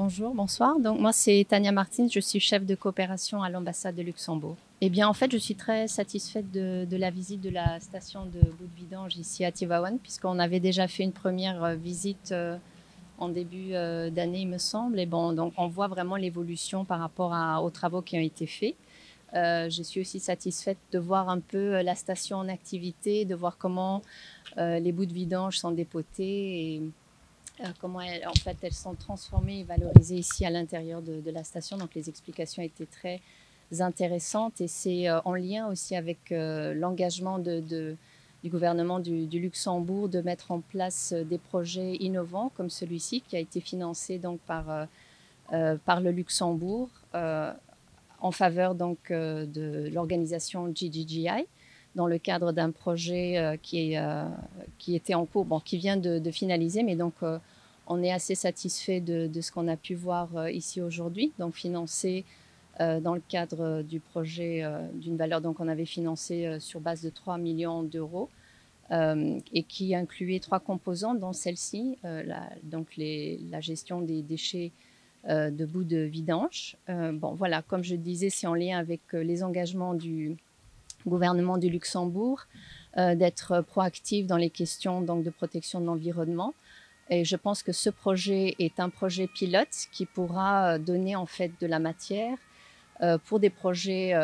Bonjour, bonsoir. Donc moi c'est Tania Martins, je suis chef de coopération à l'ambassade de Luxembourg. Eh bien en fait je suis très satisfaite de la visite de la station de bout de vidange ici à Tivaouane puisqu'on avait déjà fait une première visite en début d'année il me semble. Et bon donc on voit vraiment l'évolution par rapport aux travaux qui ont été faits. Je suis aussi satisfaite de voir un peu la station en activité, de voir comment les bouts de vidange sont dépotés et comment elles sont transformées et valorisées ici à l'intérieur de la station. Donc les explications étaient très intéressantes et c'est en lien aussi avec l'engagement du gouvernement du Luxembourg de mettre en place des projets innovants comme celui-ci qui a été financé donc par le Luxembourg en faveur donc de l'organisation GGGI dans le cadre d'un projet qui était en cours, bon, qui vient de finaliser, mais donc on est assez satisfait de ce qu'on a pu voir ici aujourd'hui, donc financé dans le cadre du projet d'une valeur donc on avait financé sur base de 3 millions d'euros et qui incluait 3 composantes, dont celle-ci, la gestion des déchets de bouts de vidange. Bon, voilà, comme je disais, c'est en lien avec les engagements du gouvernement du Luxembourg, d'être proactif dans les questions donc, de protection de l'environnement. Et je pense que ce projet est un projet pilote qui pourra donner en fait de la matière pour des projets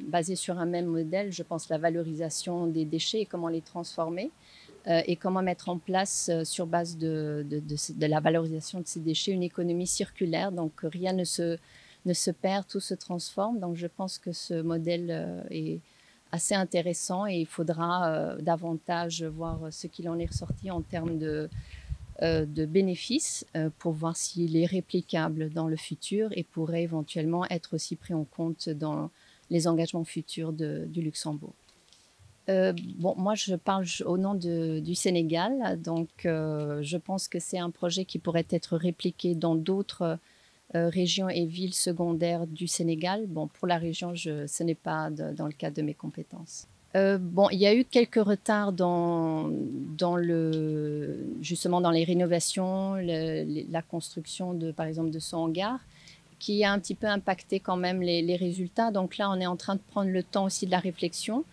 basés sur un même modèle. Je pense la valorisation des déchets et comment les transformer et comment mettre en place sur base de la valorisation de ces déchets une économie circulaire. Donc rien ne se perd, tout se transforme. Donc je pense que ce modèle est assez intéressant et il faudra davantage voir ce qu'il en est ressorti en termes de bénéfices pour voir s'il est réplicable dans le futur et pourrait éventuellement être aussi pris en compte dans les engagements futurs du Luxembourg. Bon, moi, je parle au nom du Sénégal, donc je pense que c'est un projet qui pourrait être répliqué dans d'autres régions et villes secondaires du Sénégal. Bon, pour la région, ce n'est pas dans le cadre de mes compétences. Bon, il y a eu quelques retards justement dans les rénovations, la construction par exemple de ce hangar, qui a un petit peu impacté quand même les résultats. Donc là, on est en train de prendre le temps aussi de la réflexion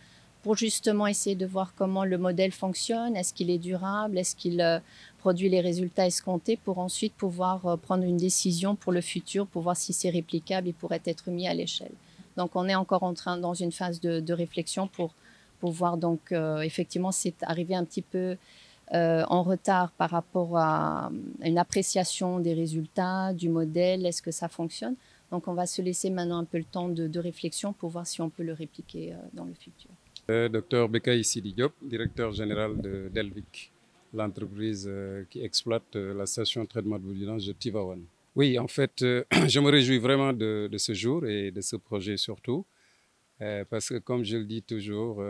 pour justement essayer de voir comment le modèle fonctionne, est-ce qu'il est durable, est-ce qu'il produit les résultats escomptés pour ensuite pouvoir prendre une décision pour le futur, pour voir si c'est réplicable et pourrait être mis à l'échelle. Donc on est encore dans une phase de réflexion pour voir donc effectivement c'est arrivé un petit peu en retard par rapport à une appréciation des résultats, du modèle, est-ce que ça fonctionne. Donc on va se laisser maintenant un peu le temps de réflexion pour voir si on peut le répliquer dans le futur. Docteur Bekay Sidi Diop, directeur général de Delvic, l'entreprise qui exploite la station de traitement de boues de vidange de Tivaouane. Oui, en fait, je me réjouis vraiment de ce jour et de ce projet surtout, parce que comme je le dis toujours,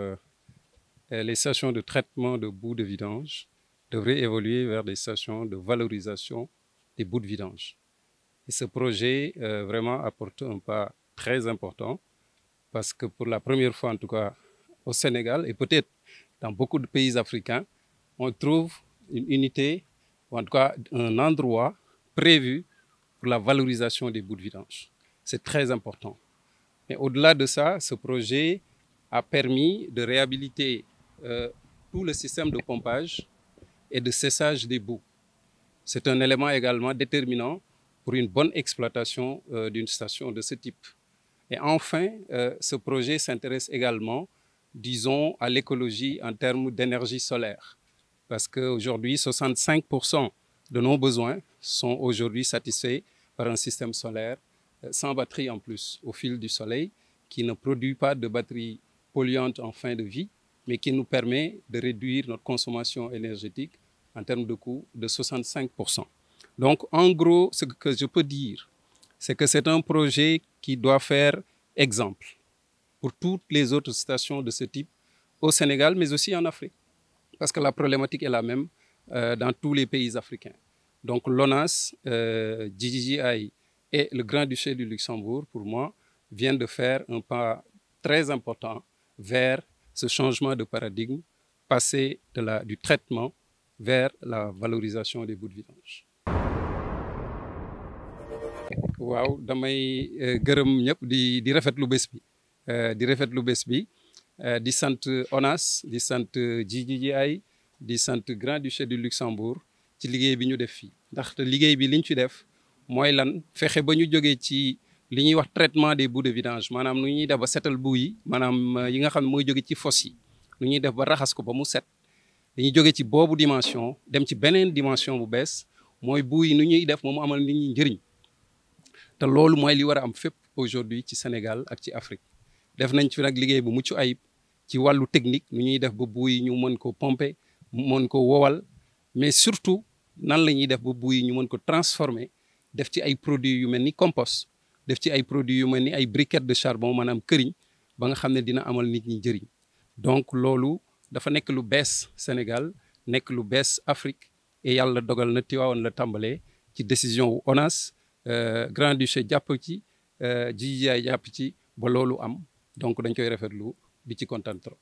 les stations de traitement de boues de vidange devraient évoluer vers des stations de valorisation des bouts de vidange. Et ce projet vraiment apporte un pas très important, parce que pour la première fois en tout cas, au Sénégal et peut-être dans beaucoup de pays africains, on trouve une unité, ou en tout cas un endroit prévu pour la valorisation des bouts de vidange. C'est très important. Mais au-delà de ça, ce projet a permis de réhabiliter tout le système de pompage et de séchage des boues. C'est un élément également déterminant pour une bonne exploitation d'une station de ce type. Et enfin, ce projet s'intéresse également, disons, à l'écologie en termes d'énergie solaire. Parce qu'aujourd'hui, 65% de nos besoins sont aujourd'hui satisfaits par un système solaire sans batterie en plus, au fil du soleil, qui ne produit pas de batterie polluante en fin de vie, mais qui nous permet de réduire notre consommation énergétique en termes de coût de 65%. Donc, en gros, ce que je peux dire, c'est que c'est un projet qui doit faire exemple pour toutes les autres stations de ce type au Sénégal, mais aussi en Afrique. Parce que la problématique est la même dans tous les pays africains. Donc l'ONAS, GGGI et le Grand-Duché du Luxembourg, pour moi, viennent de faire un pas très important vers ce changement de paradigme, passer du traitement vers la valorisation des bouts de vidange. waaw damay gërëm ñëpp di rafetlu bés bi di rafetlu bés bi di sant ONAS di sant GGGI di sant Grand-Duché du Luxembourg ci liggéey bi ñu def fii ndaxte liggéey bi liñ fi def mooy lan fexe ba ñu jógee ci li ñuy wax traitement des boues de vidange maanaam nu ñuy def ba setal boue yi maanaam yi nga xam ne mooy jóge ci fosse yi nu ñuy def ba raxas ko ba mu set dañuy jóge ci boobu dimension dem ci beneen dimension bu bees mooy boue yi nu ñuy def moom amal nit ñi njëriñ te loolu mooy li war a am fépp aujourd'hui ci Sénégal ak ci Afrique def nañ fi nag liggéey bu mucc ayib ci wàllu technique nu ñuy def ba boue yi ñu mën ko pomper mën ko wowal mais surtout nan la ñuy def ba boue yi ñu mën ko transformer def ci ay produits yu mel ni compost def ci ay produits yu mel ni ay briquettes de charbon maanaam këriñ ba nga xam ne dina amal nit ñi njëriñ donc loolu dafa nekk lu bees Sénégal nekk lu bees Afrique et yàlla dogal na Tivaouane la tàmbalee ci décision wu ONAS Grand-Duché jàpp ci GIGI jàpp ci ba loolu am donc dañ koy rafetlu di ci kontaan trop.